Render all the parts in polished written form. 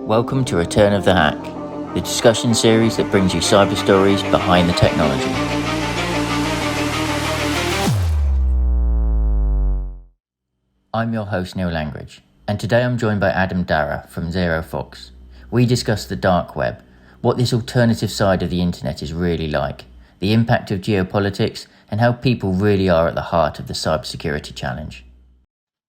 Welcome to Return of the Hack, the discussion series that brings you cyber stories behind the technology. I'm your host Neil Langridge, and today I'm joined by Adam Dara from ZeroFox. We discuss the dark web, what this alternative side of the internet is really like, the impact of geopolitics, and how people really are at the heart of the cybersecurity challenge.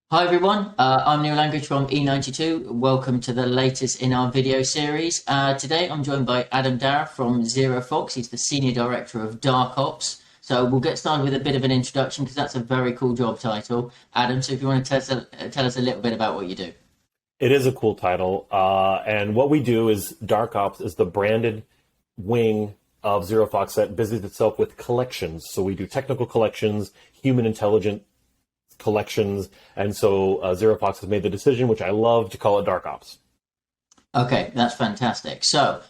Hi everyone, I'm Neil Langridge from E92. Welcome to the latest in our video series. Today I'm joined by Adam Dara from ZeroFox. He's the Senior Director of Dark Ops. So we'll get started with a bit of an introduction because that's a very cool job title. Adam, so if you want to tell us a little bit about what you do. It is a cool title. And what we do is Dark Ops is the branded wing of ZeroFox that busies itself with collections. So we do technical collections, human intelligence collections, and so ZeroFox has made the decision, which I love, to call it Dark Ops. Okay, that's fantastic. So,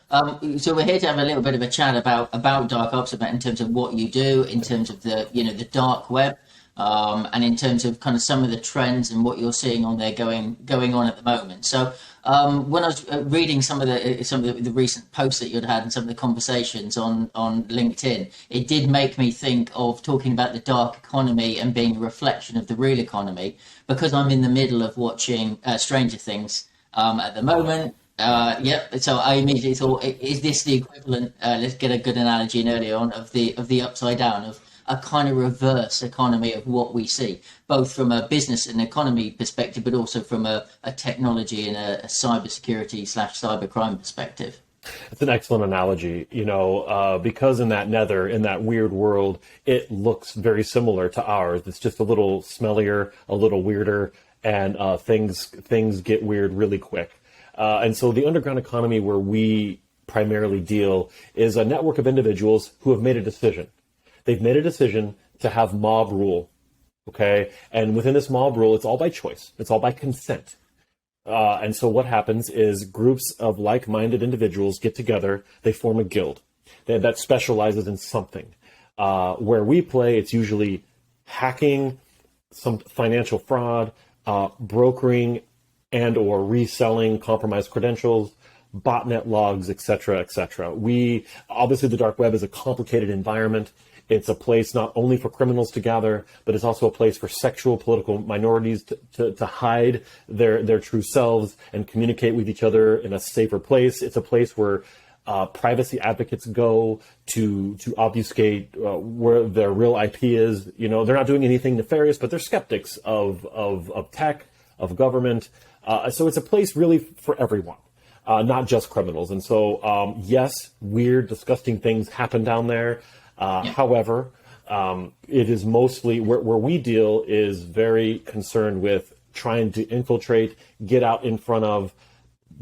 so we're here to have a little bit of a chat about Dark Ops, about in terms of what you do, in terms of the dark web, and in terms of kind of some of the trends and what you're seeing on there going on at the moment. So, when I was reading some of the recent posts that you'd had and some of the conversations on LinkedIn, it did make me think of talking about the dark economy and being a reflection of the real economy, because I'm in the middle of watching Stranger Things at the moment. So I immediately thought, is this the equivalent? Let's get a good analogy in earlier on of the upside down of a kind of reverse economy of what we see, both from a business and economy perspective, but also from a technology and a cybersecurity / cybercrime perspective. It's an excellent analogy, because in that weird world, it looks very similar to ours. It's just a little smellier, a little weirder, and things get weird really quick. And so the underground economy where we primarily deal is a network of individuals who have made a decision. They've made a decision to have mob rule, okay? And within this mob rule, it's all by choice. It's all by consent. And so what happens is groups of like-minded individuals get together. They form a guild that specializes in something. Where we play, it's usually hacking, some financial fraud, brokering and or reselling compromised credentials, botnet logs, etc., etc. Obviously, the dark web is a complicated environment. It's a place not only for criminals to gather, but it's also a place for sexual, political minorities to hide their true selves and communicate with each other in a safer place. It's a place where privacy advocates go to obfuscate where their real IP is. They're not doing anything nefarious, but they're skeptics of tech, of government. So it's a place really for everyone, not just criminals. And so, yes, weird, disgusting things happen down there. However, it is mostly where we deal is very concerned with trying to infiltrate, get out in front of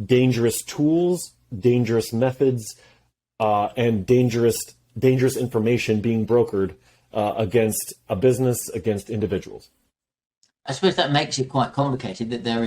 dangerous tools, dangerous methods, and dangerous information being brokered against a business, against individuals. I suppose that makes it quite complicated, that there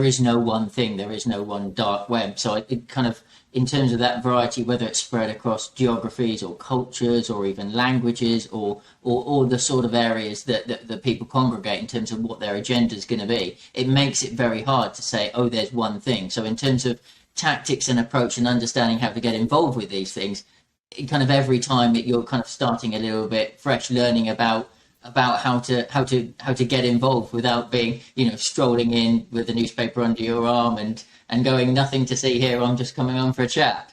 is no one thing, there is no one dark web. So it kind of, in terms of that variety, whether it's spread across geographies or cultures or even languages or the sort of areas that people congregate in terms of what their agenda is going to be, it makes it very hard to say, oh, there's one thing. So in terms of tactics and approach and understanding how to get involved with these things, it kind of every time you're kind of starting a little bit fresh, learning about how to get involved without being, strolling in with the newspaper under your arm and going, nothing to see here, I'm just coming on for a chat.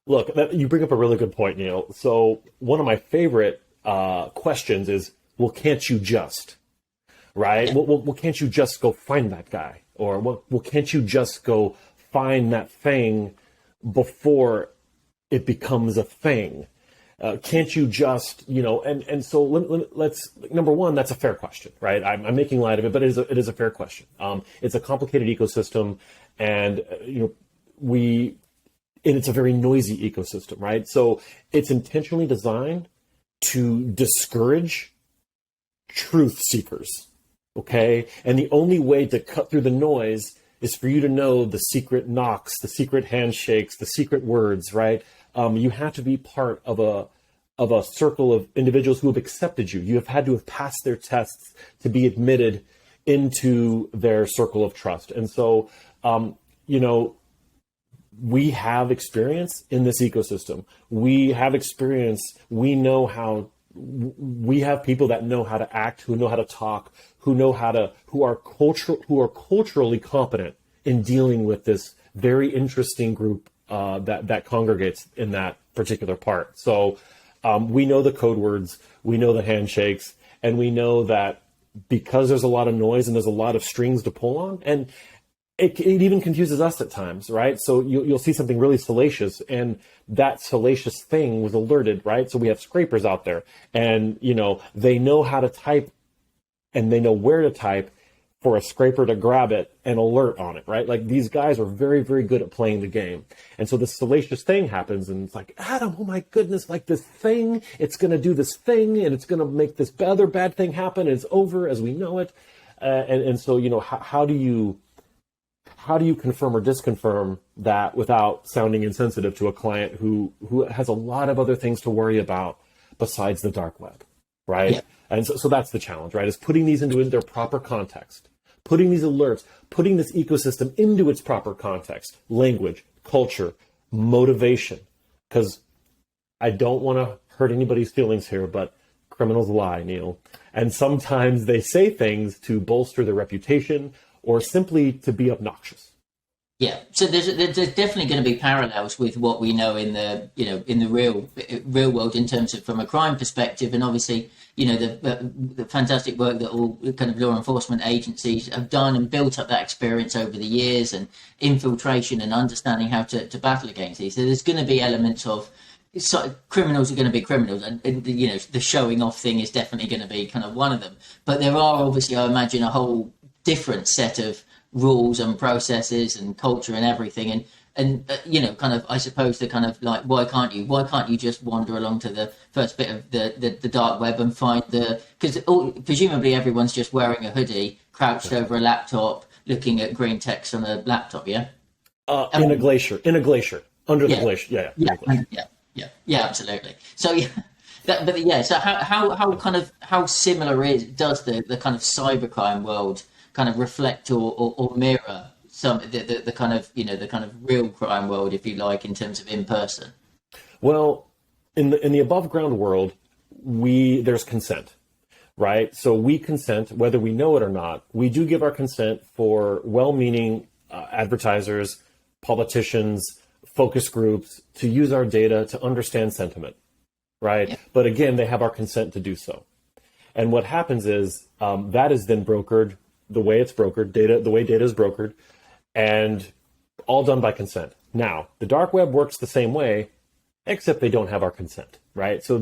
Look, you bring up a really good point, Neil. So one of my favorite questions is, well, can't you just, right? Yeah. Well, can't you just go find that guy? Or, well, can't you just go find that thing before it becomes a thing? Can't you just, and so let's, number one, that's a fair question, right? I'm making light of it, but it is a fair question. It's a complicated ecosystem, and, it's a very noisy ecosystem, right? So it's intentionally designed to discourage truth seekers, okay? And the only way to cut through the noise is for you to know the secret knocks, the secret handshakes, the secret words, right? You have to be part of a circle of individuals who have accepted you. You have had to have passed their tests to be admitted into their circle of trust. And so, we have experience in this ecosystem. We have experience. We know how. We have people that know how to act, who know how to talk, who are culturally competent in dealing with this very interesting group that congregates in that particular part. So we know the code words, we know the handshakes, and we know that because there's a lot of noise and there's a lot of strings to pull on, and it even confuses us at times, right? So you'll see something really salacious, and that salacious thing was alerted, right? So we have scrapers out there, and they know how to type, and they know where to type for a scraper to grab it and alert on it, right? Like, these guys are very, very good at playing the game. And so this salacious thing happens, and it's like, Adam, oh my goodness, like this thing, it's going to do this thing, and it's going to make this other bad thing happen, and it's over as we know it. And so, how do you confirm or disconfirm that without sounding insensitive to a client who has a lot of other things to worry about besides the dark web, right? Yeah. And so that's the challenge, right? Is putting these into their proper context, putting these alerts, putting this ecosystem into its proper context, language, culture, motivation. Because I don't want to hurt anybody's feelings here, but criminals lie, Neil. And sometimes they say things to bolster their reputation or simply to be obnoxious. Yeah, so there's definitely going to be parallels with what we know in the real world in terms of from a crime perspective, and obviously the fantastic work that all kind of law enforcement agencies have done and built up that experience over the years, and infiltration and understanding how to battle against these. So there's going to be elements of criminals are going to be criminals, and the showing off thing is definitely going to be kind of one of them. But there are obviously, I imagine, a whole different set of rules and processes and culture and everything, and kind of, I suppose, the kind of like, why can't you just wander along to the first bit of the dark web and find because presumably everyone's just wearing a hoodie, crouched over a laptop, looking at green text on a laptop, yeah? In a glacier, under the glacier, yeah, absolutely. So yeah, so how similar does the kind of cybercrime world kind of reflect or mirror some the kind of the kind of real crime world, if you like, in terms of in person? Well, in the above ground world, there's consent, right? So we consent whether we know it or not. We do give our consent for well-meaning advertisers, politicians, focus groups to use our data to understand sentiment, right? Yeah. But again, they have our consent to do so. And what happens is that is then brokered. The way it's brokered, the way data is brokered, and all done by consent. Now, the dark web works the same way, except they don't have our consent, right? So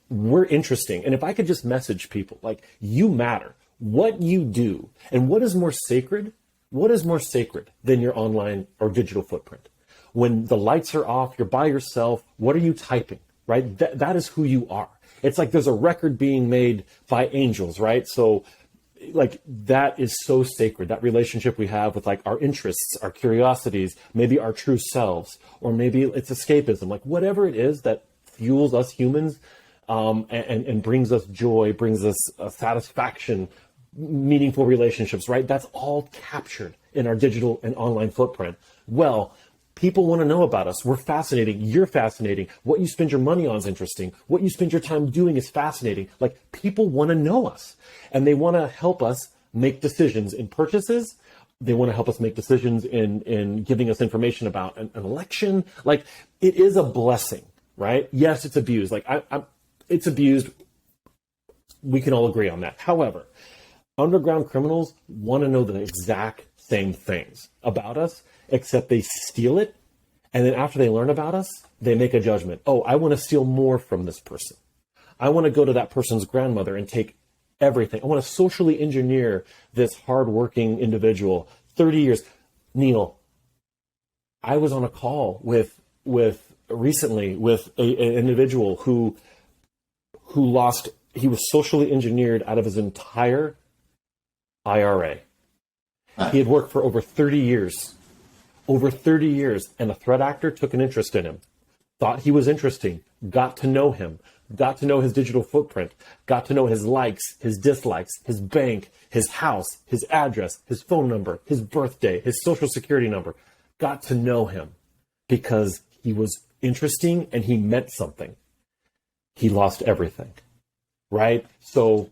we're interesting. And if I could just message people, like, you matter, what you do, and what is more sacred than your online or digital footprint? When the lights are off, you're by yourself, what are you typing, right? That is who you are. It's like there's a record being made by angels, right? So, like, that is so sacred, that relationship we have with, like, our interests, our curiosities, maybe our true selves, or maybe it's escapism, like whatever it is that fuels us humans and brings us joy, brings us satisfaction, meaningful relationships, right? That's all captured in our digital and online footprint. Well, people want to know about us. We're fascinating. You're fascinating. What you spend your money on is interesting. What you spend your time doing is fascinating. Like, people want to know us, and they want to help us make decisions in purchases. They want to help us make decisions in giving us information about an election. Like, it is a blessing, right? Yes, it's abused. Like, it's abused. We can all agree on that. However, underground criminals want to know the exact same things about us, except they steal it, and then after they learn about us, they make a judgment. Oh, I want to steal more from this person. I want to go to that person's grandmother and take everything. I want to socially engineer this hardworking individual. 30 years. Neil, I was on a call recently with an individual who he was socially engineered out of his entire IRA. He had worked for over 30 years, and a threat actor took an interest in him, thought he was interesting, got to know him, got to know his digital footprint, got to know his likes, his dislikes, his bank, his house, his address, his phone number, his birthday, his social security number, got to know him because he was interesting and he meant something, he lost everything, right? So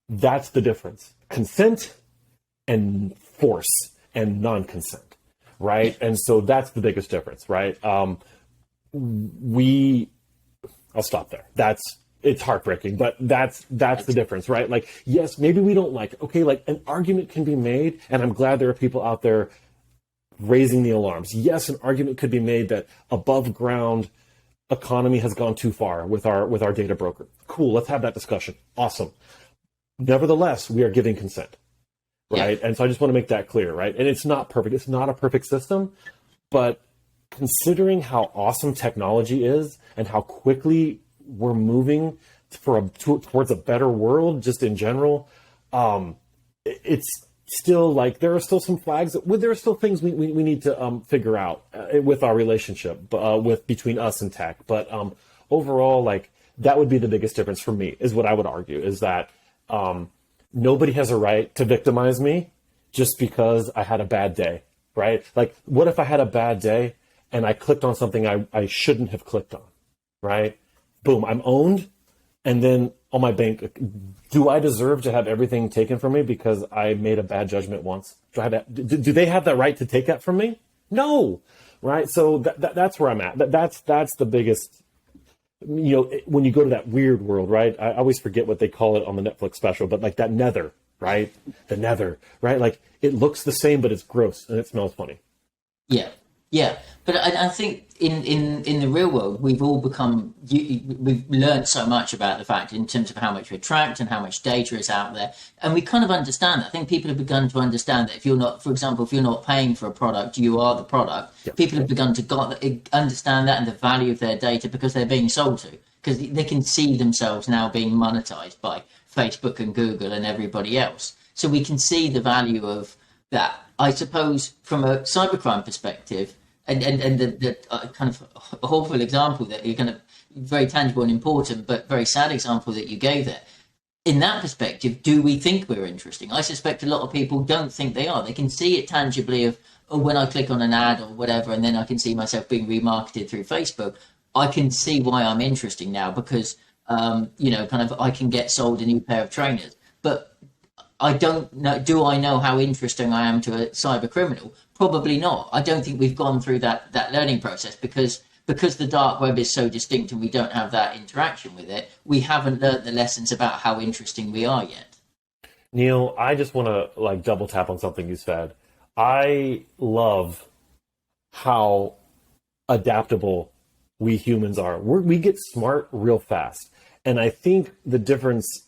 that's the difference. Consent and force and non-consent, right? And so that's the biggest difference, right? I'll stop there. It's heartbreaking, but that's the difference, right? Like, yes, maybe we don't like it. Okay, like an argument can be made, and I'm glad there are people out there raising the alarms. Yes, an argument could be made that above ground economy has gone too far with our data broker. Cool, let's have that discussion. Awesome. Nevertheless, we are giving consent, right? Yeah. And so I just want to make that clear, right? And it's not perfect. It's not a perfect system, but considering how awesome technology is and how quickly we're moving towards a better world, just in general, it's still like there are still some flags. There are still things we need to figure out with our relationship between us and tech. But overall, like that would be the biggest difference for me, is what I would argue, is that nobody has a right to victimize me just because I had a bad day, right? Like, what if I had a bad day and I clicked on something I shouldn't have clicked on, right? Boom, I'm owned. And then on my bank, do I deserve to have everything taken from me because I made a bad judgment once? Do they have that right to take that from me? No, right? So that's where I'm at. That's the biggest, when you go to that weird world, right? I always forget what they call it on the Netflix special, but like that nether, right? The nether, right? Like it looks the same, but it's gross and it smells funny. Yeah. But I think in the real world, we've all we've learned so much about the fact in terms of how much we're tracked and how much data is out there. And we kind of understand that. I think people have begun to understand that if you're not, for example, if you're not paying for a product, you are the product. Yep. People have begun to understand that and the value of their data because they're being sold to, because they can see themselves now being monetized by Facebook and Google and everybody else. So we can see the value of that. I suppose from a cybercrime perspective, and the kind of awful example that you're kind of very tangible and important, but very sad example that you gave there. In that perspective, do we think we're interesting? I suspect a lot of people don't think they are. They can see it tangibly of, when I click on an ad or whatever, and then I can see myself being remarketed through Facebook. I can see why I'm interesting now because, kind of I can get sold a new pair of trainers. But I don't know. Do I know how interesting I am to a cyber criminal? Probably not. I don't think we've gone through that learning process because the dark web is so distinct and we don't have that interaction with it. We haven't learned the lessons about how interesting we are yet. Neil, I just want to double tap on something you said. I love how adaptable we humans are. We get smart real fast. And I think the difference,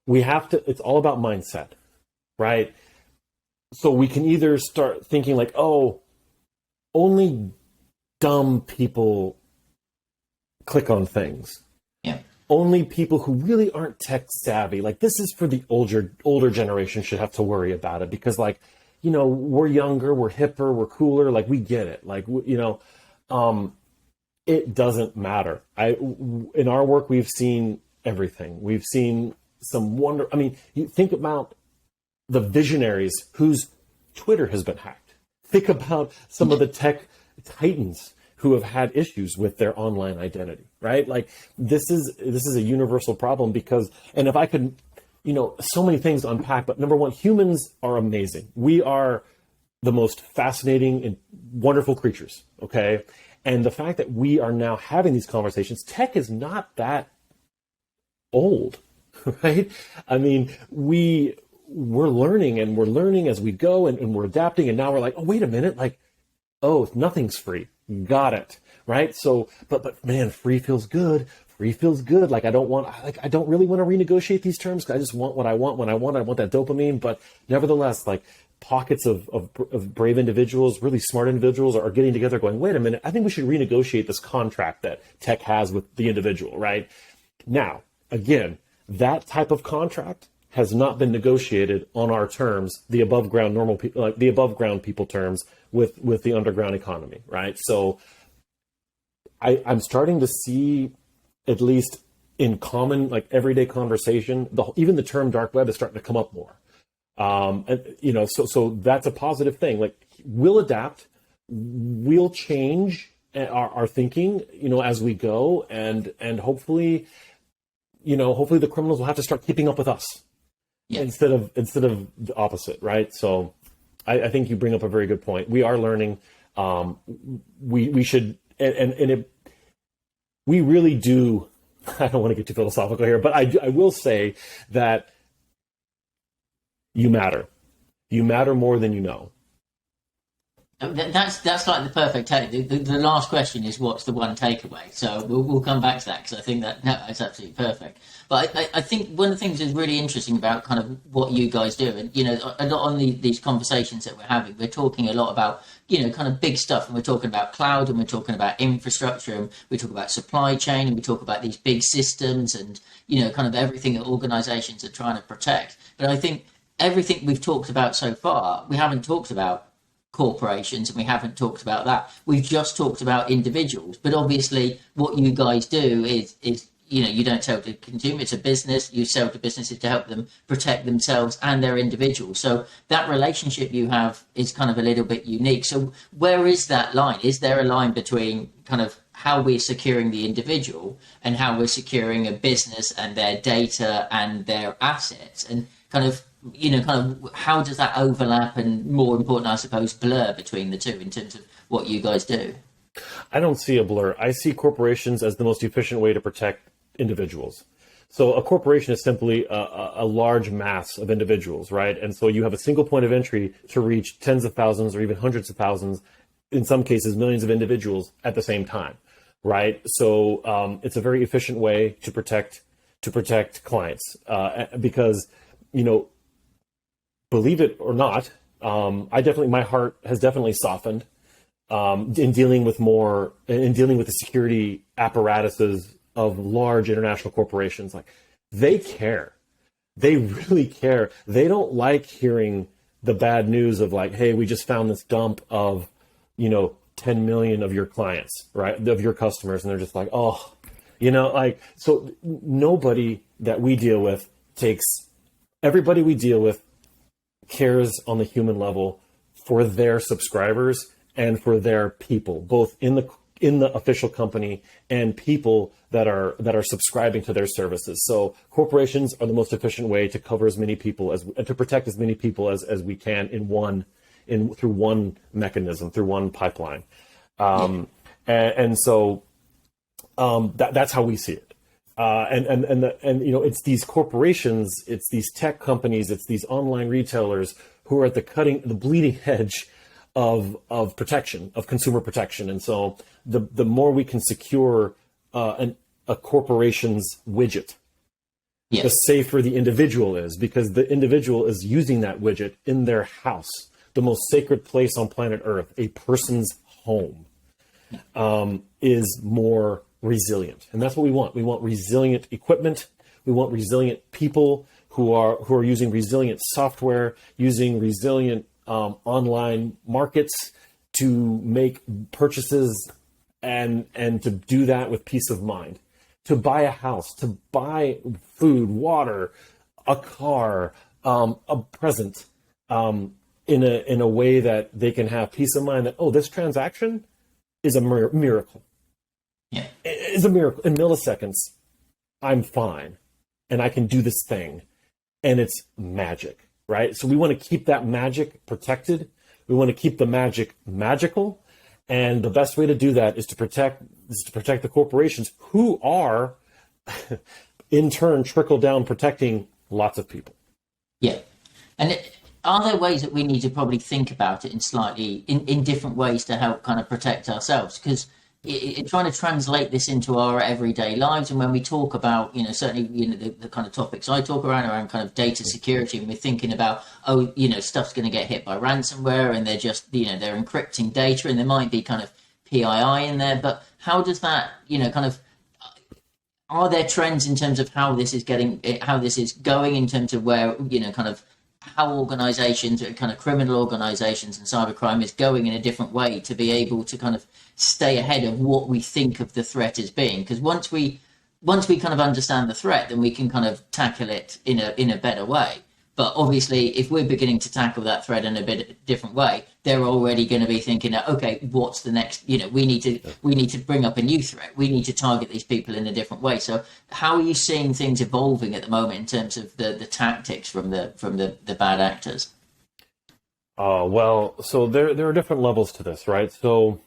it's all about mindset, right? So we can either start thinking like, only dumb people click on things. Yeah. Only people who really aren't tech savvy. Like, this is for the older generation should have to worry about it because, we're younger, we're hipper, we're cooler. Like, we get it. Like, it doesn't matter. In our work, we've seen everything. We've seen some wonder. I mean, you think about the visionaries whose Twitter has been hacked. Think about some of the tech titans who have had issues with their online identity, right? Like this is a universal problem because, and if I could, so many things to unpack, but number one, humans are amazing. We are the most fascinating and wonderful creatures, okay? And the fact that we are now having these conversations, tech is not that old, right? I mean, we're learning and we're learning as we go and we're adapting. And now we're like, wait a minute, nothing's free. Got it. Right. So, but man, free feels good. Free feels good. Like, I don't really want to renegotiate these terms. I just want what I want when I want. I want that dopamine. But nevertheless, pockets of brave individuals, really smart individuals are getting together going, wait a minute, I think we should renegotiate this contract that tech has with the individual. Right. Now, again, that type of contract has not been negotiated on our terms, the above ground normal people, like the above ground people terms with the underground economy, right? So I'm starting to see, at least in common, everyday conversation, even the term dark web is starting to come up more. So that's a positive thing. Like, we'll adapt, we'll change our thinking, as we go, and hopefully, hopefully the criminals will have to start keeping up with us, instead of the opposite, right? So I think you bring up a very good point. We are learning. We should, we really do. I don't want to get too philosophical here, but I will say that you matter. You matter more than you know. That's like the perfect take. The last question is, what's the one takeaway? So we'll come back to that, because I think that's absolutely perfect. But I think one of the things that's really interesting about kind of what you guys do, and a lot on these conversations that we're having, we're talking a lot about kind of big stuff, and we're talking about cloud, and we're talking about infrastructure, and we talk about supply chain, and we talk about these big systems, and kind of everything that organizations are trying to protect. But I think everything we've talked about so far, we haven't talked about corporations, and we haven't talked about that. We've just talked about individuals. But obviously what you guys do is you don't sell to consumer, it's a business. You sell to businesses to help them protect themselves and their individuals. So that relationship you have is kind of a little bit unique. So where is that line? Is there a line between kind of how we're securing the individual and how we're securing a business and their data and their assets, and kind of how does that overlap, and more important, I suppose, blur between the two in terms of what you guys do? I don't see a blur. I see corporations as the most efficient way to protect individuals. So a corporation is simply a large mass of individuals, right? And so you have a single point of entry to reach tens of thousands or even hundreds of thousands, in some cases millions of individuals at the same time, right? So it's a very efficient way to protect clients, because believe it or not, my heart has definitely softened in dealing with the security apparatuses of large international corporations. Like, they care. They really care. They don't like hearing the bad news of like, hey, we just found this dump of, 10 million of your clients, right? Of your customers. And they're just like, oh, so nobody that we deal with everybody we deal with cares on the human level for their subscribers and for their people, both in the official company and people that are subscribing to their services. So corporations are the most efficient way to cover as many people to protect as many people as we can through one mechanism, through one pipeline. So that's how we see it. It's these corporations, it's these tech companies, it's these online retailers who are at the bleeding edge of protection, of consumer protection. And so the more we can secure a corporation's widget, the safer the individual is, because the individual is using that widget in their house, the most sacred place on planet Earth, a person's home, is more resilient. And that's what we want. We want resilient equipment. We want resilient people who are using resilient software, using resilient online markets to make purchases and to do that with peace of mind, to buy a house, to buy food, water, a car, a present, in a way that they can have peace of mind that, oh, this transaction is a miracle. Yeah. It's a miracle. In milliseconds, I'm fine and I can do this thing, and it's magic, right? So we want to keep that magic protected. We want to keep the magic magical. And the best way to do that is to protect the corporations who are in turn trickle down protecting lots of people. Yeah. And are there ways that we need to probably think about it in different ways to help kind of protect ourselves? Because trying to translate this into our everyday lives, and when we talk about, certainly, the kind of topics I talk around kind of data security, and we're thinking about, stuff's going to get hit by ransomware, and they're just, they're encrypting data, and there might be kind of PII in there, but how does that, kind of, are there trends in terms of how this is going in terms of where, kind of how organizations, kind of criminal organizations and cybercrime is going in a different way to be able to kind of stay ahead of what we think of the threat as being? Because once we kind of understand the threat, then we can kind of tackle it in a better way. But obviously, if we're beginning to tackle that threat in a bit different way, they're already going to be thinking that, okay, what's the next? We need to bring up a new threat. We need to target these people in a different way. So, how are you seeing things evolving at the moment in terms of the tactics from the bad actors? Well, so there are different levels to this, right? So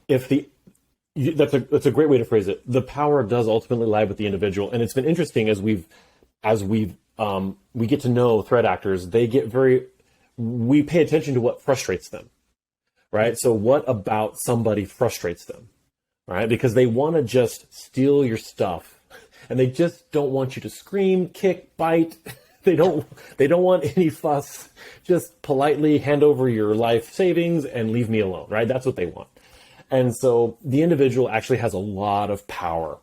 if that's a great way to phrase it. The power does ultimately lie with the individual, and it's been interesting as we get to know threat actors. We pay attention to what frustrates them, right? So what about somebody frustrates them, right? Because they want to just steal your stuff, and they just don't want you to scream, kick, bite. They don't want any fuss. Just politely hand over your life savings and leave me alone, right? That's what they want. And so the individual actually has a lot of power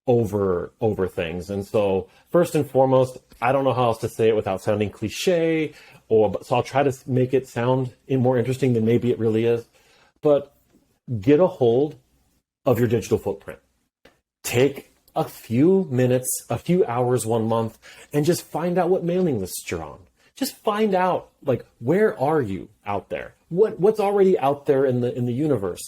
over things. And so first and foremost, I don't know how else to say it without sounding cliche, so I'll try to make it sound more interesting than maybe it really is. But get a hold of your digital footprint. Take a few minutes, a few hours, 1 month, and just find out what mailing lists you're on. Just find out, like, where are you out there? What's already out there in the universe?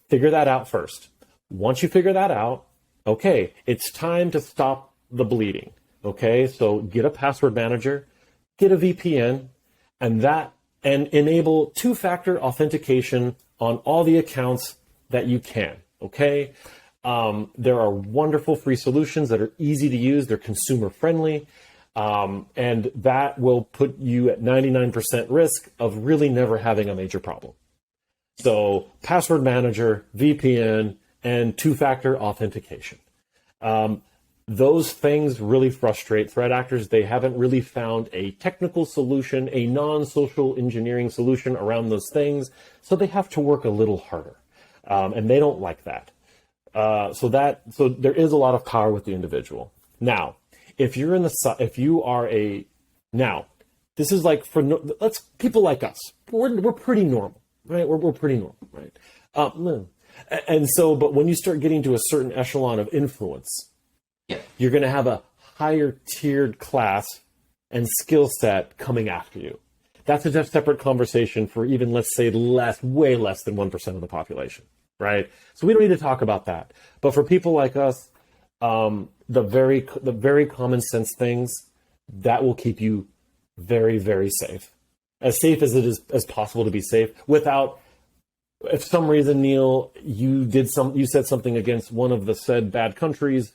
Figure that out first. Once you figure that out, okay, it's time to stop the bleeding. Okay, so get a password manager, get a VPN, and enable two-factor authentication on all the accounts that you can. Okay. There are wonderful free solutions that are easy to use. They're consumer friendly. And that will put you at 99% risk of really never having a major problem. So password manager, VPN, and two-factor authentication. Those things really frustrate threat actors. They haven't really found a technical solution, a non-social engineering solution around those things. So they have to work a little harder. And they don't like that. So there is a lot of power with the individual. Now, this is like people like us. We're pretty normal, right? We're pretty normal, right? But when you start getting to a certain echelon of influence, you're going to have a higher tiered class and skill set coming after you. That's a separate conversation for even, let's say, way less than 1% of the population. Right. So we don't need to talk about that. But for people like us, the very common sense things that will keep you very, very safe as it is as possible to be safe without, if some reason, Neil, you said something against one of the said bad countries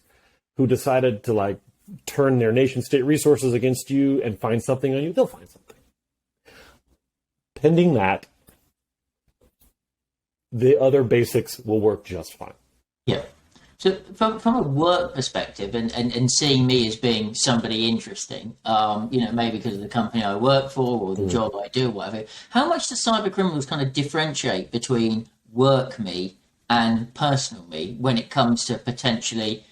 who decided to turn their nation state resources against you and find something on you, they'll find something. Pending that, the other basics will work just fine. Yeah. So from a work perspective and seeing me as being somebody interesting, maybe because of the company I work for or the job I do, or whatever, how much do cyber criminals kind of differentiate between work me and personal me when it comes to potentially,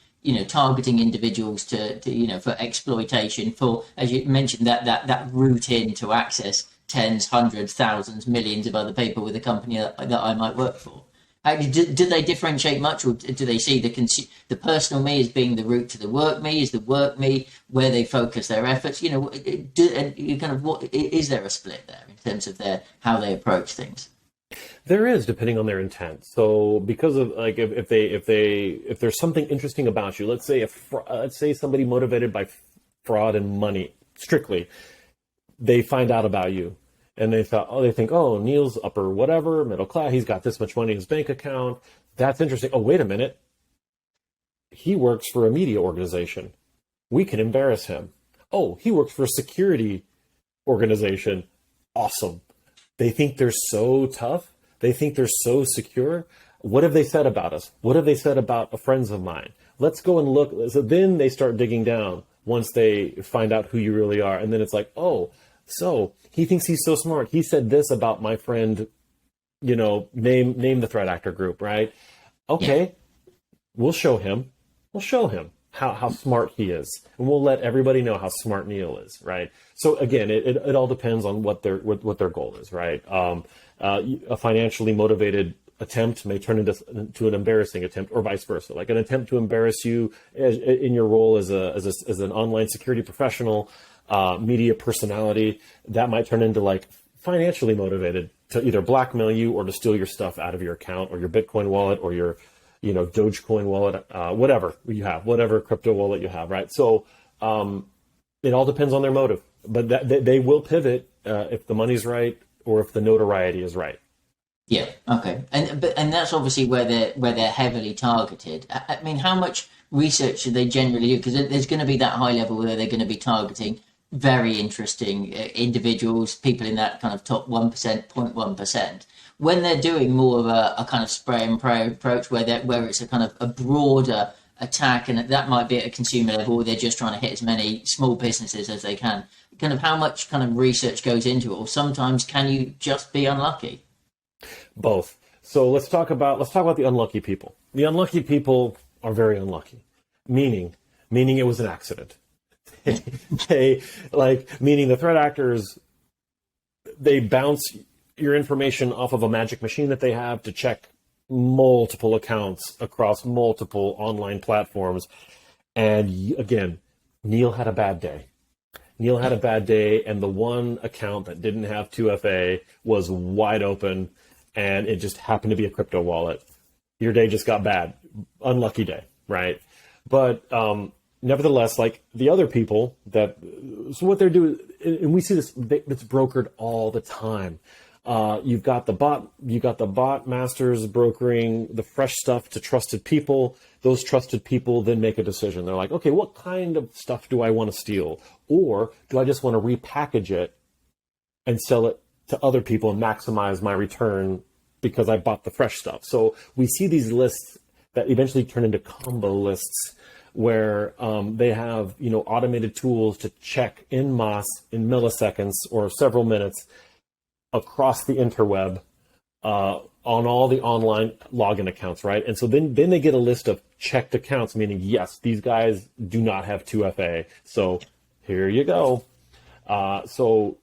targeting individuals to for exploitation, for, as you mentioned, that route in to access tens, hundreds, thousands, millions of other people with a company that I might work for? Do they differentiate much, or do they see the personal me as being the route to the work me? Is the work me where they focus their efforts? What is there a split there in terms of how they approach things? There is, depending on their intent. So because of if there's something interesting about you, let's say somebody motivated by fraud and money strictly, they find out about you. And they think, Neil's upper whatever, middle class, he's got this much money in his bank account. That's interesting. Oh, wait a minute. He works for a media organization. We can embarrass him. Oh, he works for a security organization. Awesome. They think they're so tough. They think they're so secure. What have they said about us? What have they said about friends of mine? Let's go and look. So then they start digging down once they find out who you really are. And then it's like, so he thinks he's so smart. He said this about my friend, name the threat actor group, right? Okay, yeah. We'll show him how smart he is. And we'll let everybody know how smart Neil is, right? So again, it all depends on what their goal is, right? A financially motivated attempt may turn into an embarrassing attempt, or vice versa. Like an attempt to embarrass you in your role as an online security professional media personality, that might turn into like financially motivated to either blackmail you or to steal your stuff out of your account or your Bitcoin wallet or your, Dogecoin wallet, whatever you have, whatever crypto wallet you have, right? So it all depends on their motive, but they will pivot if the money's right or if the notoriety is right. Yeah. Okay. And that's obviously where they're heavily targeted. I mean, how much research do they generally do? Because there's going to be that high level where they're going to be targeting very interesting individuals, people in that kind of top 1%, 0.1%. When they're doing more of a kind of spray and pray approach, where it's a kind of a broader attack, and that might be at a consumer level, or they're just trying to hit as many small businesses as they can. Kind of how much kind of research goes into it, or sometimes can you just be unlucky? Both. So let's talk about the unlucky people. The unlucky people are very unlucky, meaning it was an accident. Meaning the threat actors, they bounce your information off of a magic machine that they have to check multiple accounts across multiple online platforms. And again, Neil had a bad day. And the one account that didn't have 2FA was wide open, and it just happened to be a crypto wallet. Your day just got bad. Unlucky day, right? But nevertheless, like the other people so what they're doing, and we see this, it's brokered all the time. You've got the bot masters brokering the fresh stuff to trusted people. Those trusted people then make a decision. They're like, okay, what kind of stuff do I want to steal? Or do I just want to repackage it and sell it to other people and maximize my return because I bought the fresh stuff? So we see these lists that eventually turn into combo lists where they have, automated tools to check in milliseconds or several minutes across the interweb on all the online login accounts, right? And so then they get a list of checked accounts, meaning, yes, these guys do not have 2FA. So here you go. So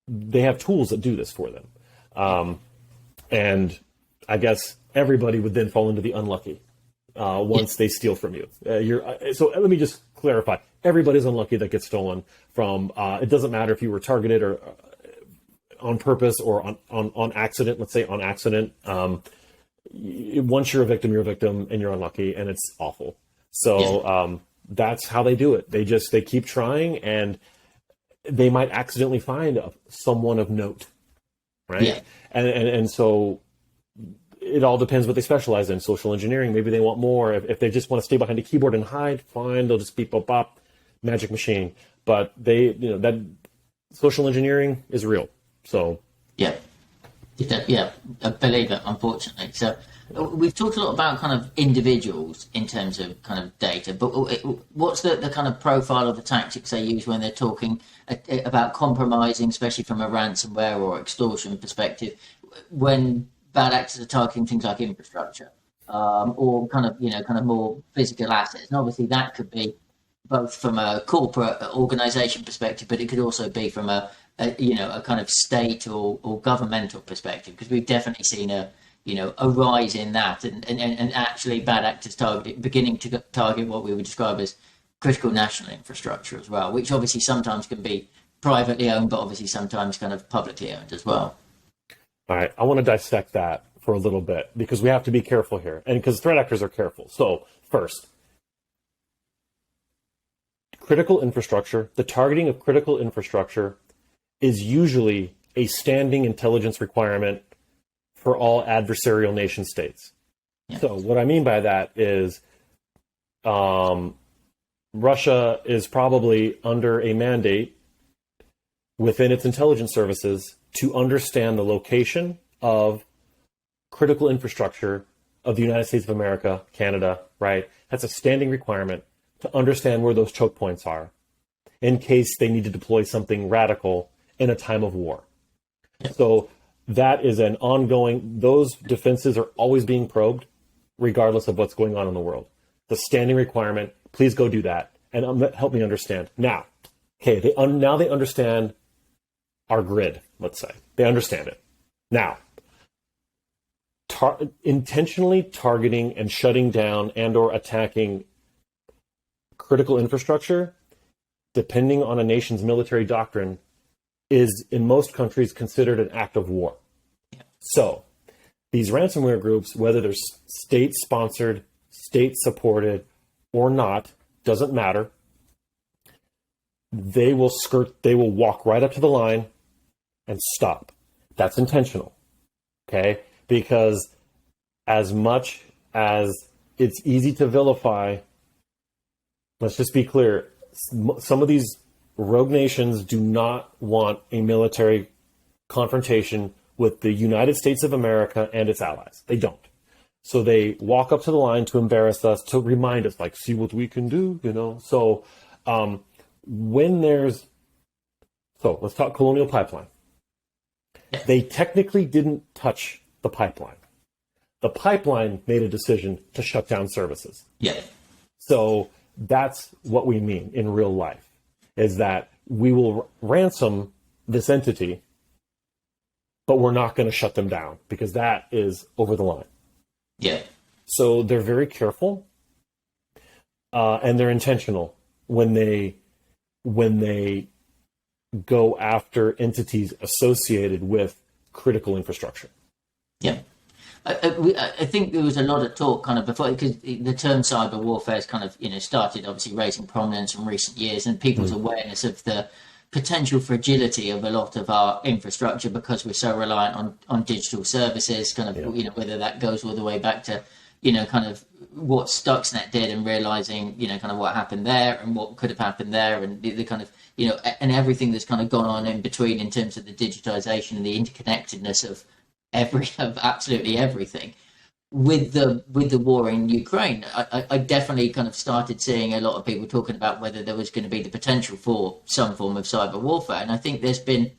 they have tools that do this for them. And I guess everybody would then fall into the unlucky once they steal from you. So let me just clarify. Everybody's unlucky that gets stolen from. It doesn't matter if you were targeted or on purpose or on accident. Let's say on accident. Once you're a victim and you're unlucky, and it's awful. So that's how they do it. They keep trying, and they might accidentally find someone of note, right? Yeah. And so it all depends what they specialize in. Social engineering, maybe they want more. If they just want to stay behind a keyboard and hide, fine, they'll just beep bop bop, magic machine. But that social engineering is real. So yeah, I believe it, unfortunately. So we've talked a lot about kind of individuals in terms of kind of data, but what's the kind of profile of the tactics they use when they're talking about compromising, especially from a ransomware or extortion perspective, when bad actors are targeting things like infrastructure or kind of more physical assets? And obviously that could be both from a corporate organization perspective, but it could also be from a kind of state or governmental perspective, because we've definitely seen a rise in that, and actually bad actors beginning to target what we would describe as critical national infrastructure as well, which obviously sometimes can be privately owned, but obviously sometimes kind of publicly owned as well. All right, I want to dissect that for a little bit, because we have to be careful here, and because threat actors are careful. So first, critical infrastructure, the targeting of critical infrastructure is usually a standing intelligence requirement for all adversarial nation states. Yeah. So what I mean by that is Russia is probably under a mandate within its intelligence services to understand the location of critical infrastructure of the United States of America, Canada, right? That's a standing requirement to understand where those choke points are in case they need to deploy something radical in a time of war. So that is an ongoing, those defenses are always being probed regardless of what's going on in the world. The standing requirement, please go do that and help me understand. Now, okay, now they understand our grid, let's say. They understand it. Now, intentionally targeting and shutting down and or attacking critical infrastructure depending on a nation's military doctrine, is in most countries considered an act of war. So these ransomware groups, whether they're state-sponsored, state-supported, or not, doesn't matter. They will walk right up to the line and stop. That's intentional, okay? Because as much as it's easy to vilify, let's just be clear, some of these rogue nations do not want a military confrontation with the United States of America and its allies. They don't. So they walk up to the line to embarrass us, to remind us, like, see what we can do, you know? So so let's talk Colonial Pipeline. They technically didn't touch the pipeline. The pipeline made a decision to shut down services. Yeah. So that's what we mean in real life, is that we will ransom this entity, but we're not going to shut them down because that is over the line. Yeah. So they're very careful, and they're intentional when they go after entities associated with critical infrastructure. Yeah. I think there was a lot of talk kind of before, because the term cyber warfare has kind of, started obviously raising prominence in recent years, and people's awareness of the potential fragility of a lot of our infrastructure because we're so reliant on digital services, kind of, whether that goes all the way back to, kind of what Stuxnet did and realizing, kind of what happened there and what could have happened there, and the kind of, and everything that's kind of gone on in between in terms of the digitization and the interconnectedness of absolutely everything. With the war in Ukraine, I definitely kind of started seeing a lot of people talking about whether there was going to be the potential for some form of cyber warfare, and I think there's been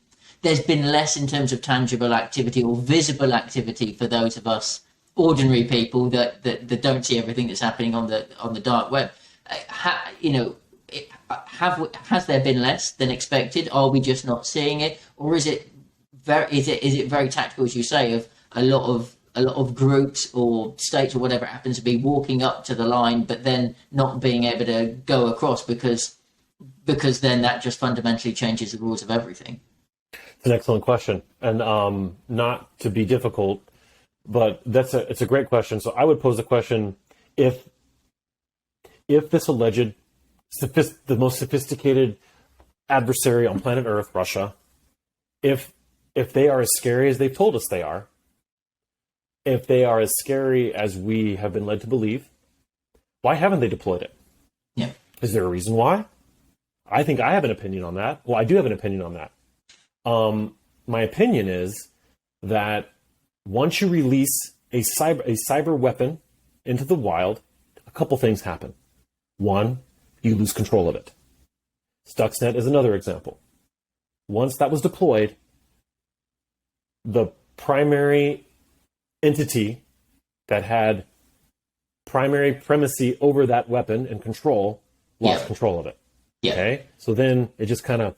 less in terms of tangible activity or visible activity for those of us ordinary people that don't see everything that's happening on the dark web. Has there been less than expected? Are we just not seeing it, or is it very tactical, as you say, of a lot of groups or states or whatever it happens to be walking up to the line, but then not being able to go across because then that just fundamentally changes the rules of everything? It's an excellent question, and not to be difficult, but it's a great question. So I would pose the question: if this alleged the most sophisticated adversary on planet Earth, Russia, if they are as scary as they've told us they are, if they are as scary as we have been led to believe, why haven't they deployed it? Yeah. Is there a reason why? I think I have an opinion on that. Well, I do have an opinion on that. My opinion is that once you release a cyber weapon into the wild, a couple things happen. One, you lose control of it. Stuxnet is another example. Once that was deployed, the primary entity that had primary primacy over that weapon and control lost control of it. Yeah. Okay, so then it just kind of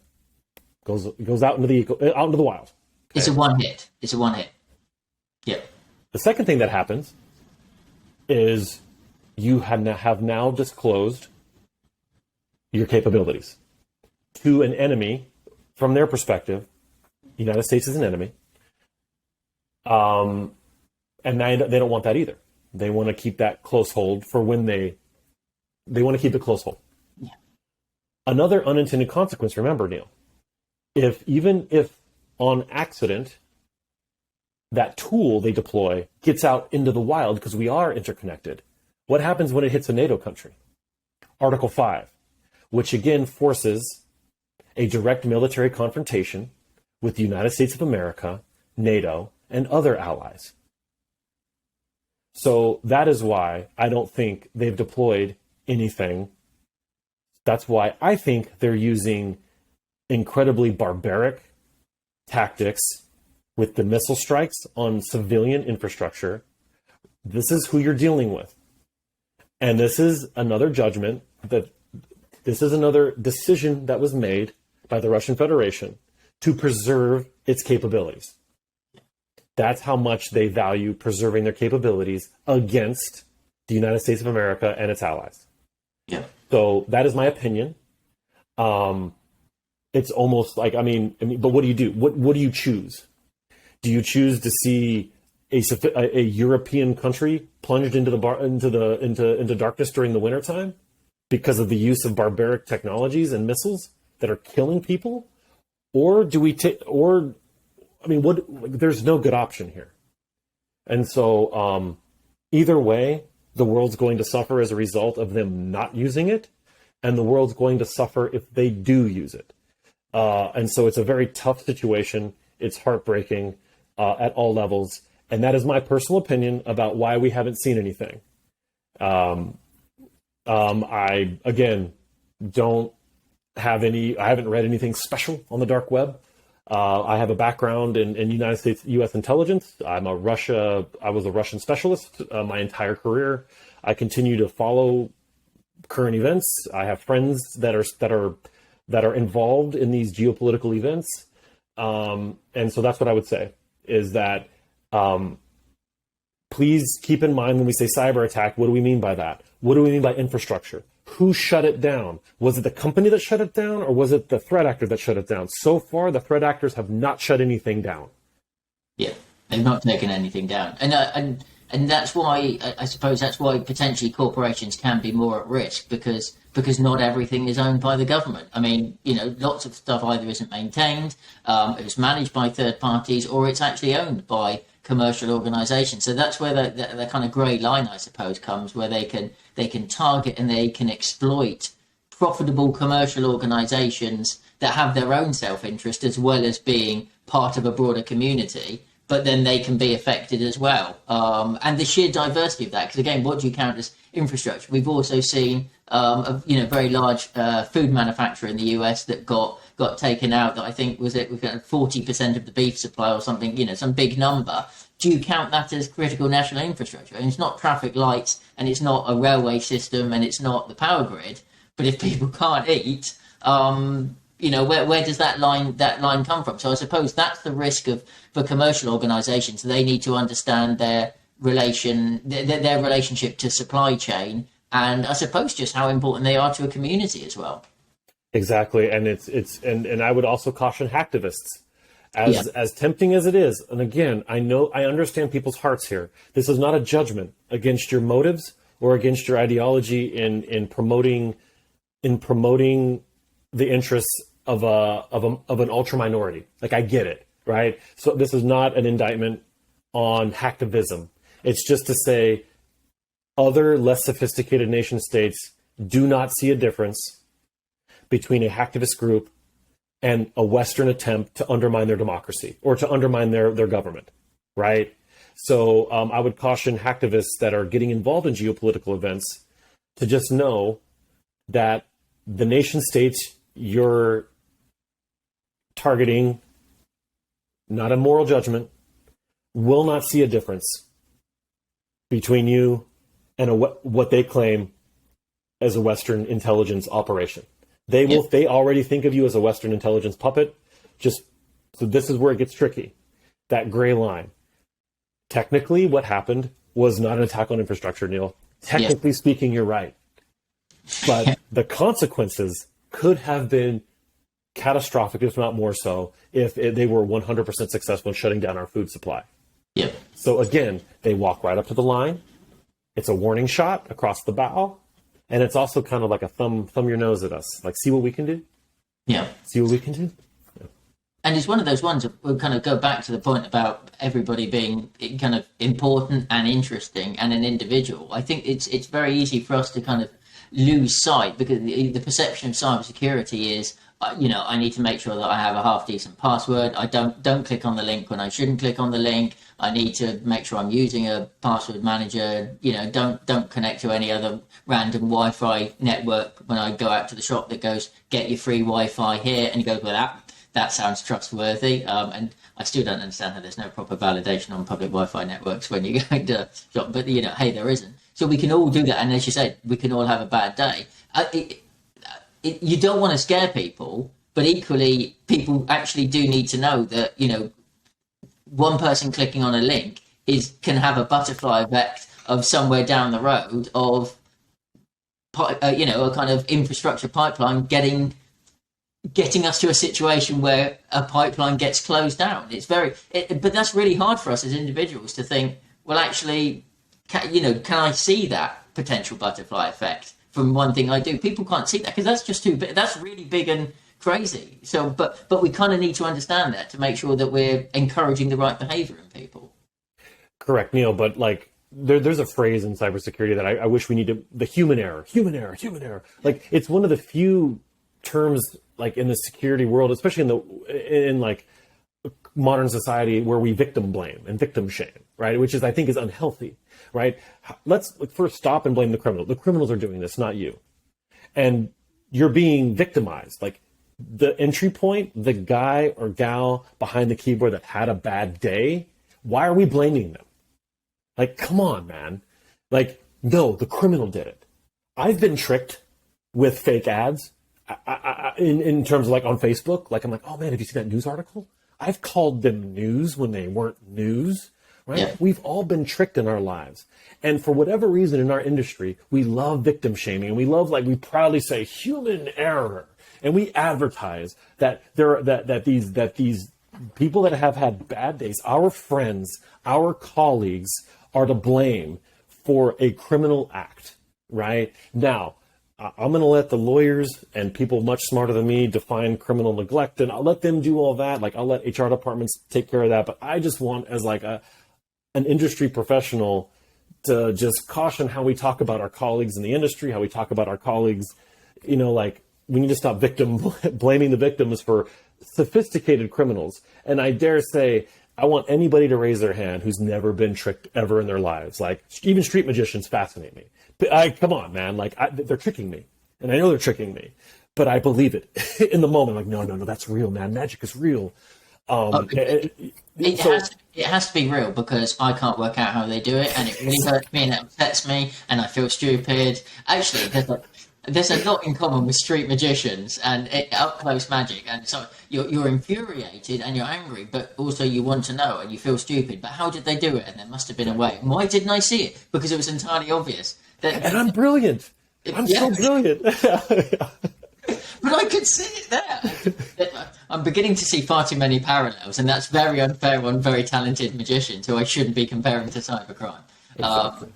goes out into the wild. Okay? It's a one hit. Yeah. The second thing that happens is you have now disclosed your capabilities to an enemy. From their perspective, the United States is an enemy. And they don't want that either. They want to keep that close hold for when they want to keep it close hold. Yeah. Another unintended consequence, remember, Neil, even if on accident that tool they deploy gets out into the wild, because we are interconnected, what happens when it hits a NATO country? Article 5, which again forces a direct military confrontation with the United States of America, NATO, and other allies. So that is why I don't think they've deployed anything. That's why I think they're using incredibly barbaric tactics with the missile strikes on civilian infrastructure. This is who you're dealing with. And this is another judgment this is another decision that was made by the Russian Federation to preserve its capabilities. That's how much they value preserving their capabilities against the United States of America and its allies. Yeah. So that is my opinion. It's almost like, but what do you do? What do you choose? Do you choose to see a European country plunged into into darkness during the wintertime because of the use of barbaric technologies and missiles that are killing people? Or do we take, or, what, there's no good option here. And so, either way, the world's going to suffer as a result of them not using it, and the world's going to suffer if they do use it. And so it's a very tough situation. It's heartbreaking at all levels. And that is my personal opinion about why we haven't seen anything. I, again, I haven't read anything special on the dark web. I have a background in United States, U.S. intelligence. I was a Russian specialist my entire career. I continue to follow current events. I have friends that are involved in these geopolitical events. And so that's what I would say is that, please keep in mind when we say cyber attack, what do we mean by that? What do we mean by infrastructure? Who shut it down? Was it the company that shut it down, or was it the threat actor that shut it down? So far, the threat actors have not shut anything down. Yeah, they've not taken anything down. And that's why, I suppose that's why potentially corporations can be more at risk, because not everything is owned by the government. Lots of stuff either isn't maintained, it's managed by third parties, or it's actually owned by commercial organizations. So that's where the kind of grey line, I suppose, comes, where they can target and they can exploit profitable commercial organizations that have their own self-interest as well as being part of a broader community, but then they can be affected as well. And the sheer diversity of that, because again, what do you count as infrastructure? We've also seen a very large food manufacturer in the US that got taken out, that I think we've got 40% of the beef supply or something, some big number. Do you count that as critical national infrastructure? And it's not traffic lights, and it's not a railway system, and it's not the power grid. But if people can't eat, where does that line come from? So I suppose that's the risk for commercial organisations. They need to understand their relationship to supply chain, and I suppose just how important they are to a community as well. Exactly, and and I would also caution hacktivists. As tempting as it is, and again, I understand people's hearts here. This is not a judgment against your motives or against your ideology in promoting the interests of an ultra minority. Like, I get it, right? So this is not an indictment on hacktivism. It's just to say other less sophisticated nation states do not see a difference between a hacktivist group and a Western attempt to undermine their democracy or to undermine their government, right? So I would caution hacktivists that are getting involved in geopolitical events to just know that the nation states you're targeting, not a moral judgment, will not see a difference between you and what they claim as a Western intelligence operation. They already think of you as a Western intelligence puppet. So this is where it gets tricky. That gray line. Technically, what happened was not an attack on infrastructure, Neil. Technically speaking, you're right. But the consequences could have been catastrophic, if not more so, if they were 100% successful in shutting down our food supply. Yeah. So again, they walk right up to the line. It's a warning shot across the bow. And it's also kind of like a thumb your nose at us. Like, see what we can do? Yeah. See what we can do? Yeah. And it's one of those ones that will kind of go back to the point about everybody being kind of important and interesting and an individual. I think it's very easy for us to kind of lose sight, because the perception of cybersecurity is, I need to make sure that I have a half decent password. I don't click on the link when I shouldn't click on the link. I need to make sure I'm using a password manager. Don't connect to any other random Wi-Fi network when I go out to the shop that goes, get your free Wi-Fi here, and you go, well, that sounds trustworthy. And I still don't understand how there's no proper validation on public Wi-Fi networks when you go to shop. But hey, there isn't. So we can all do that, and as you said, we can all have a bad day. You don't want to scare people, but equally, people actually do need to know that one person clicking on a link can have a butterfly effect of somewhere down the road of a kind of infrastructure pipeline getting getting us to a situation where a pipeline gets closed down. But that's really hard for us as individuals to think, well, actually, can I see that potential butterfly effect from one thing I do? People can't see that because that's just too big. That's really big and crazy. So, but we kind of need to understand that to make sure that we're encouraging the right behavior in people. Correct, Neil. But like, there's a phrase in cybersecurity that I wish we need to, the human error, human error, human error. Like, it's one of the few terms like in the security world, especially in like modern society, where we victim blame and victim shame, right? Which is, I think, is unhealthy, right? Let's first stop and blame the criminal. The criminals are doing this, not you. And you're being victimized. Like, the entry point, the guy or gal behind the keyboard that had a bad day, why are we blaming them? Like, come on, man. Like, no, the criminal did it. I've been tricked with fake ads in terms of like on Facebook. Like, I'm like, oh man, have you seen that news article? I've called them news when they weren't news, right? Yeah. We've all been tricked in our lives. And for whatever reason in our industry, we love victim shaming. And we love, like, we proudly say human error. And we advertise that these people that have had bad days, our friends, our colleagues, are to blame for a criminal act, right? Now, I'm going to let the lawyers and people much smarter than me define criminal neglect, and I'll let them do all that. Like, I'll let HR departments take care of that. But I just want, as like an industry professional, to just caution how we talk about our colleagues in the industry, how we talk about our colleagues. Like, we need to stop blaming the victims for sophisticated criminals. And I dare say, I want anybody to raise their hand who's never been tricked ever in their lives. Like, even street magicians fascinate me. But come on, man. Like, they're tricking me. And I know they're tricking me. But I believe it in the moment. Like, no, that's real, man. Magic is real. It has to be real, because I can't work out how they do it. And it really hurts me and it upsets me. And I feel stupid. Actually, there's a lot in common with street magicians and up close magic, and so you're infuriated and you're angry, but also you want to know and you feel stupid. But how did they do it? And there must have been a way. And why didn't I see it? Because it was entirely obvious. And I'm brilliant. I'm so brilliant. But I could see it there. I'm beginning to see far too many parallels, and that's very unfair on very talented magicians who I shouldn't be comparing to cybercrime. Exactly.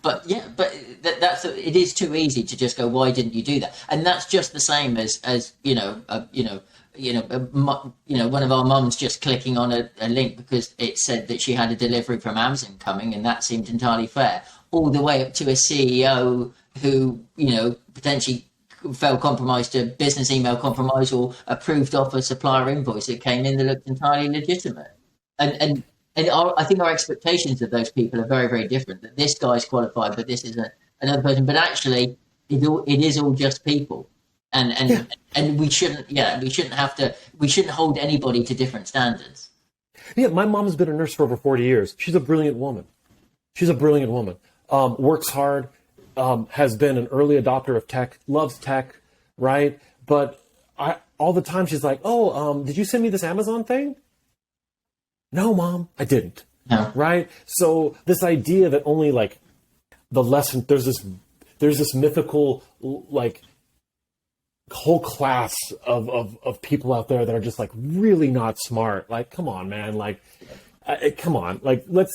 It is too easy to just go, why didn't you do that? And that's just the same as one of our mums just clicking on a link because it said that she had a delivery from Amazon coming, and that seemed entirely fair. All the way up to a CEO who, potentially fell compromised to business email compromise or approved off a supplier invoice that came in that looked entirely legitimate. And I think our expectations of those people are very, very different. That this guy's qualified, but this is another person. But actually, it is all just people, and we shouldn't hold anybody to different standards. Yeah, my mom's been a nurse for over 40 years. She's a brilliant woman. Works hard, has been an early adopter of tech, loves tech, right? But all the time she's like, "Oh, did you send me this Amazon thing?" No, Mom, I didn't. No. Right? So this idea that only like the lesson, there's this mythical like whole class of people out there that are just like really not smart. Like, come on, man. Like, come on. Like, let's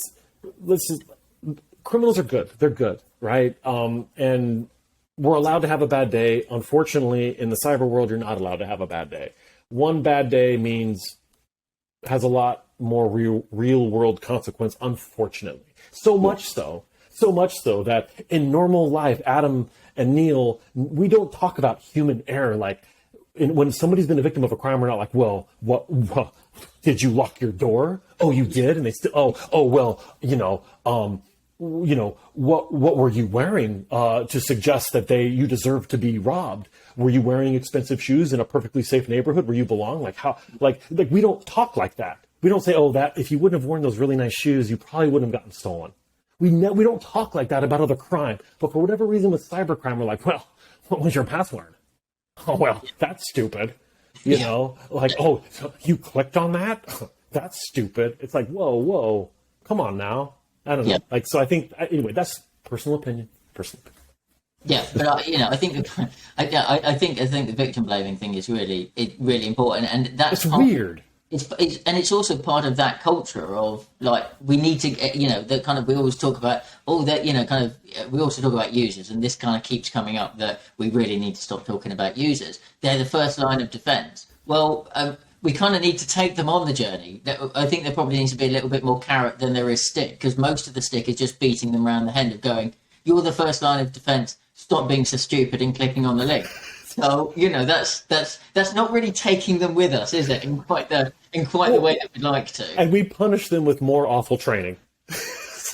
just, criminals are good. They're good. Right? And we're allowed to have a bad day. Unfortunately, in the cyber world, you're not allowed to have a bad day. One bad day has a lot more real world consequence, unfortunately. So much so that in normal life, Adam and Neil, we don't talk about human error. Like, when somebody's been a victim of a crime, we're not like, well, did you lock your door? Oh, you did? And they still, what were you wearing to suggest that you deserve to be robbed? Were you wearing expensive shoes in a perfectly safe neighborhood where you belong? Like, how, like we don't talk like that. We don't say, oh, that if you wouldn't have worn those really nice shoes, you probably wouldn't have gotten stolen. We don't talk like that about other crime. But for whatever reason with cybercrime, we're like, well, what was your password? Oh, well, that's stupid. Oh, so you clicked on that? That's stupid. It's like, whoa, come on now. I don't know. Yeah. Like, so I think, anyway, that's personal opinion. Yeah, but I think I think the victim blaming thing is really important, and that's It's part of weird. and it's also part of that culture of like we need to get that kind of we always talk about all that kind of we also talk about users, and this kind of keeps coming up that we really need to stop talking about users. They're the first line of defense. Well, we kind of need to take them on the journey. I think there probably needs to be a little bit more carrot than there is stick, because most of the stick is just beating them around the head of going, you're the first line of defense. Stop being so stupid and clicking on the link. So that's not really taking them with us, is it? In quite the way that we'd like to. And we punish them with more awful training.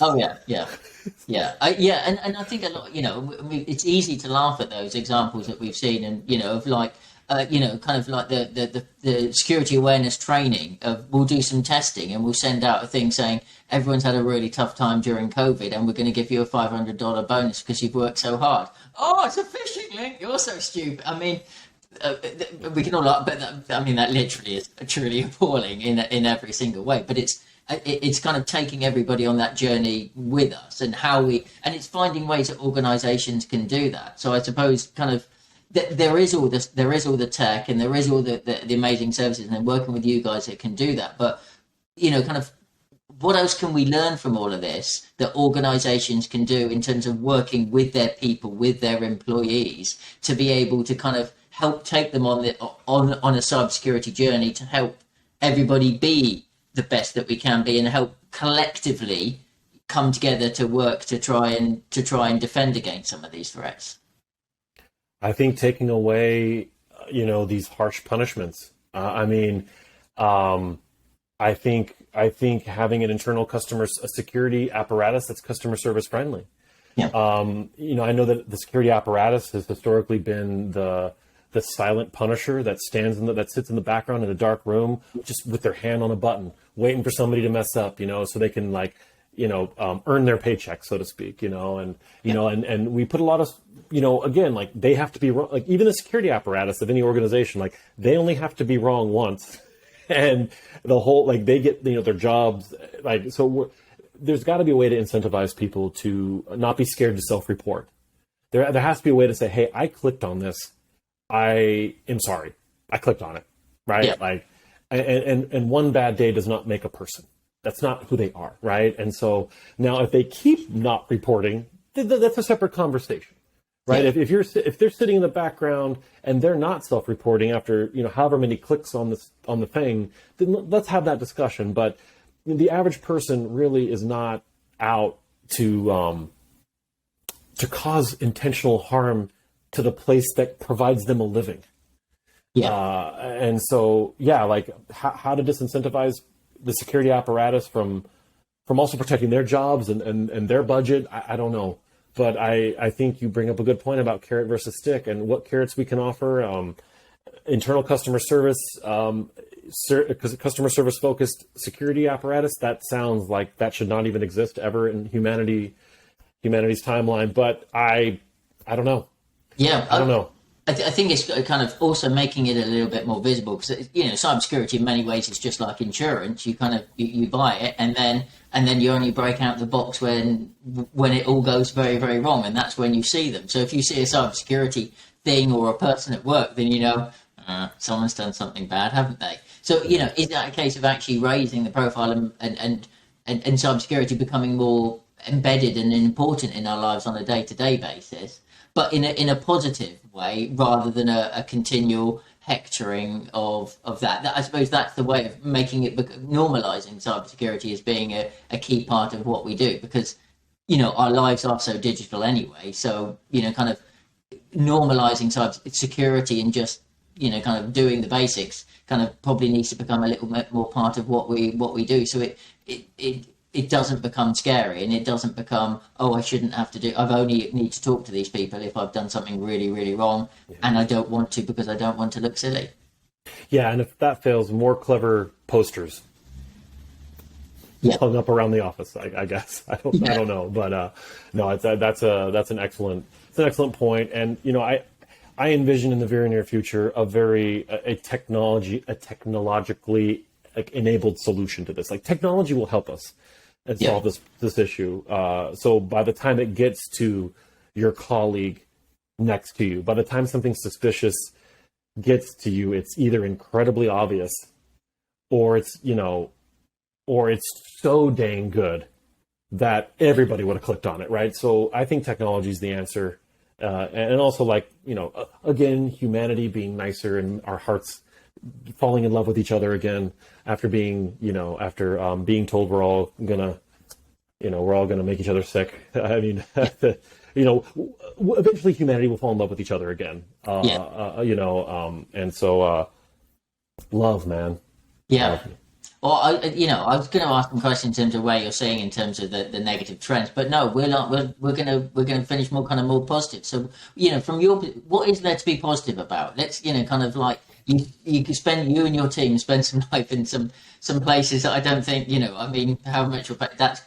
Oh yeah, yeah, yeah, and I think a lot. It's easy to laugh at those examples that we've seen, and of like. Kind of like the security awareness training of we'll do some testing and we'll send out a thing saying everyone's had a really tough time during COVID and we're going to give you a $500 bonus because you've worked so hard. Oh, it's a phishing link. You're so stupid. I mean, we can all laugh, but that literally is truly appalling in every single way. But it's kind of taking everybody on that journey with us and and it's finding ways that organizations can do that. So I suppose kind of, there is all this, there is all the tech, and there is all the amazing services, and then working with you guys that can do that. But kind of, what else can we learn from all of this that organizations can do in terms of working with their people, with their employees, to be able to kind of help take them on a cybersecurity journey to help everybody be the best that we can be, and help collectively come together to work to try and defend against some of these threats. I think taking away, these harsh punishments. I think having an internal security apparatus that's customer service friendly. Yeah. I know that the security apparatus has historically been the silent punisher that that sits in the background in a dark room, just with their hand on a button, waiting for somebody to mess up, so they can earn their paycheck, so to speak, and we put a lot of, again, like they have to be wrong, like even the security apparatus of any organization, like they only have to be wrong once and the whole, like they get, their jobs, like, so there's got to be a way to incentivize people to not be scared to self-report. There has to be a way to say, hey, I clicked on this. I am sorry. I clicked on it. Right. Yeah. Like, and one bad day does not make a person. That's not who they are, right? And so now, if they keep not reporting, that's a separate conversation, right? Yeah. If they're sitting in the background and they're not self-reporting after however many clicks on the thing, then let's have that discussion. But the average person really is not out to cause intentional harm to the place that provides them a living. Yeah. And so, yeah, like how to disincentivize the security apparatus from also protecting their jobs and their budget, I don't know. But I think you bring up a good point about carrot versus stick and what carrots we can offer. Internal customer service, because customer service focused security apparatus, that sounds like that should not even exist ever in humanity's timeline. But I don't know. Yeah, I don't know. I think it's kind of also making it a little bit more visible, because cybersecurity in many ways is just like insurance. You kind of you buy it and then you only break out the box when it all goes very, very wrong, and that's when you see them. So if you see a cybersecurity thing or a person at work, then someone's done something bad, haven't they? So is that a case of actually raising the profile and cybersecurity becoming more embedded and important in our lives on a day-to-day basis, but in a positive way rather than a continual hectoring of that. I suppose that's the way of making it, normalizing cybersecurity as being a key part of what we do, because our lives are so digital anyway. So kind of normalizing cybersecurity and just kind of doing the basics kind of probably needs to become a little bit more part of what we do. So it doesn't become scary, and it doesn't become, oh, I shouldn't have to do, I've only need to talk to these people if I've done something really, really wrong, and I don't want to because I don't want to look silly. Yeah, and if that fails, more clever posters hung up around the office, I guess. I don't know, but no, that's an excellent point, and I envision in the very near future a technologically enabled solution to this. Like, technology will help us and solve this issue. So by the time it gets to your colleague next to you. By the time something suspicious gets to you, it's either incredibly obvious or it's, or it's so dang good that everybody would have clicked on it, right? So I think technology is the answer. And also, like, again, humanity being nicer and our hearts falling in love with each other again after being, being told we're all gonna make each other sick. I mean, eventually humanity will fall in love with each other again. And so love, man. Yeah. Love. Well, I was going to ask some questions in terms of where you're seeing in terms of the negative trends, but no, we're not. We're going to finish more positive. So, from what is there to be positive about? Let's, kind of like you could you and your team spend some life in some places that I don't think, I mean, how much that's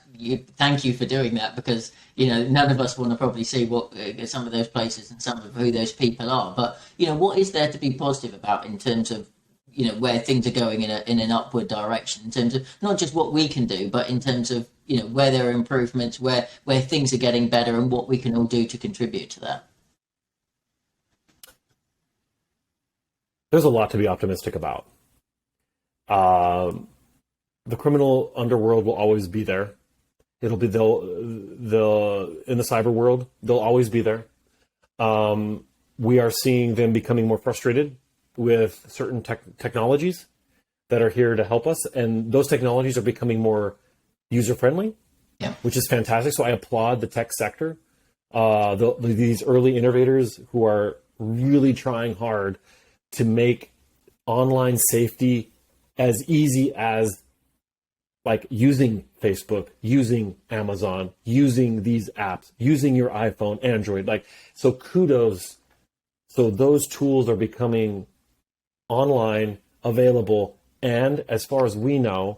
thank you for doing that, because none of us want to probably see what some of those places and some of who those people are. But what is there to be positive about in terms of where things are going in an upward direction, in terms of not just what we can do, but in terms of where there are improvements, where things are getting better, and what we can all do to contribute to that. There's a lot to be optimistic about. The criminal underworld will always be there. They'll in the cyber world, they'll always be there. We are seeing them becoming more frustrated with certain technologies that are here to help us, and those technologies are becoming more user-friendly, which is fantastic. So I applaud the tech sector, these early innovators who are really trying hard to make online safety as easy as, like, using Facebook, using Amazon, using these apps, using your iPhone, Android. Like, so kudos. So those tools are becoming online, available, and as far as we know,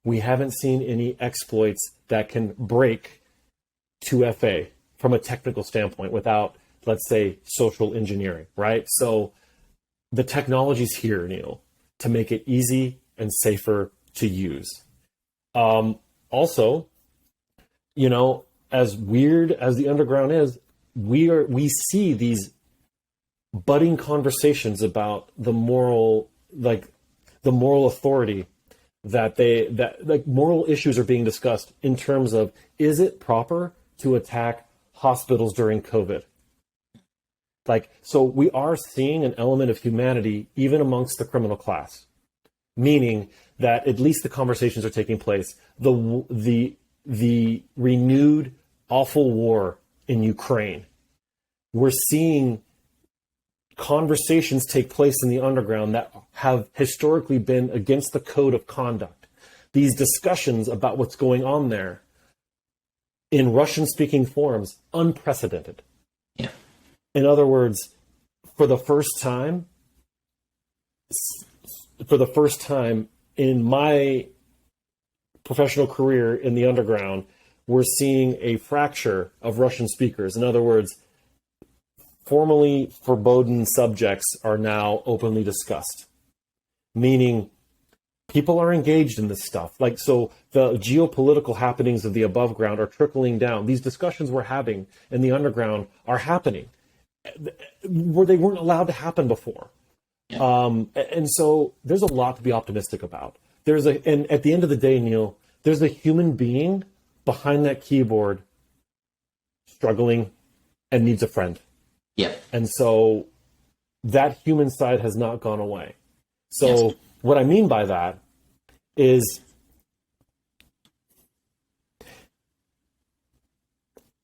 we haven't seen any exploits that can break 2FA from a technical standpoint without, let's say, social engineering, right? So the technology's here, Neil, to make it easy and safer to use. Also, as weird as the underground is, we see these budding conversations about the moral authority that moral issues are being discussed in terms of, is it proper to attack hospitals during COVID? So we are seeing an element of humanity even amongst the criminal class, meaning that at least the conversations are taking place. The renewed awful war in Ukraine, we're seeing conversations take place in the underground that have historically been against the code of conduct. These discussions about what's going on there in Russian-speaking forums, unprecedented. Yeah. In other words, for the first time in my professional career in the underground, we're seeing a fracture of Russian speakers. In other words, formerly forbidden subjects are now openly discussed, meaning people are engaged in this stuff. So the geopolitical happenings of the above ground are trickling down. These discussions we're having in the underground are happening where they weren't allowed to happen before. Yeah. And so there's a lot to be optimistic about. And at the end of the day, Neil, there's a human being behind that keyboard struggling and needs a friend. Yeah. And so that human side has not gone away. So What I mean by that is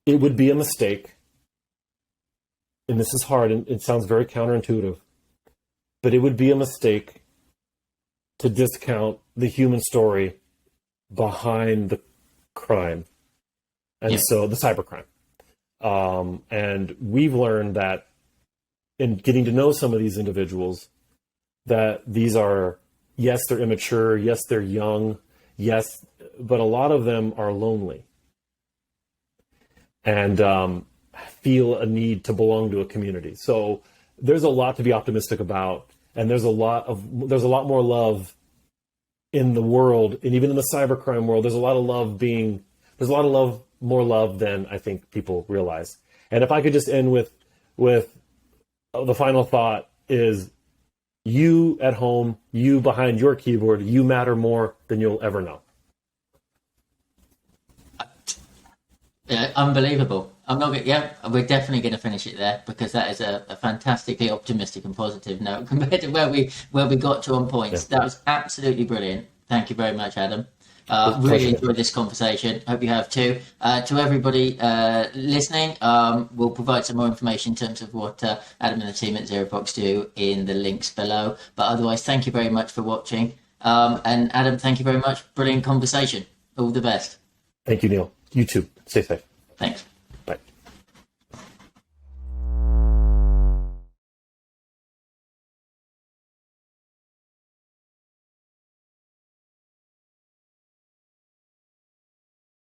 it would be a mistake, and this is hard and it sounds very counterintuitive, but it would be a mistake to discount the human story behind the crime. And so the cybercrime. And we've learned that in getting to know some of these individuals, that these are, yes, they're immature, yes, they're young, yes, but a lot of them are lonely and feel a need to belong to a community. So there's a lot to be optimistic about, and there's a lot more love in the world, and even in the cybercrime world, there's a lot of more love than I think people realize. And if I could just end with with the final thought is, you at home, you behind your keyboard, you matter more than you'll ever know. Yeah, unbelievable. I'm not gonna, yeah, we're definitely going to finish it there, because that is a fantastically optimistic and positive note compared to where we got to on points. Yeah. That was absolutely brilliant. Thank you very much, Adam. Really Pleasure. enjoyed this conversation. Hope you have too. To everybody listening, we'll provide some more information in terms of what Adam and the team at ZeroFox do in the links below. But otherwise, thank you very much for watching. And Adam, thank you very much. Brilliant conversation. All the best. Thank you, Neil. You too. Stay safe. Thanks.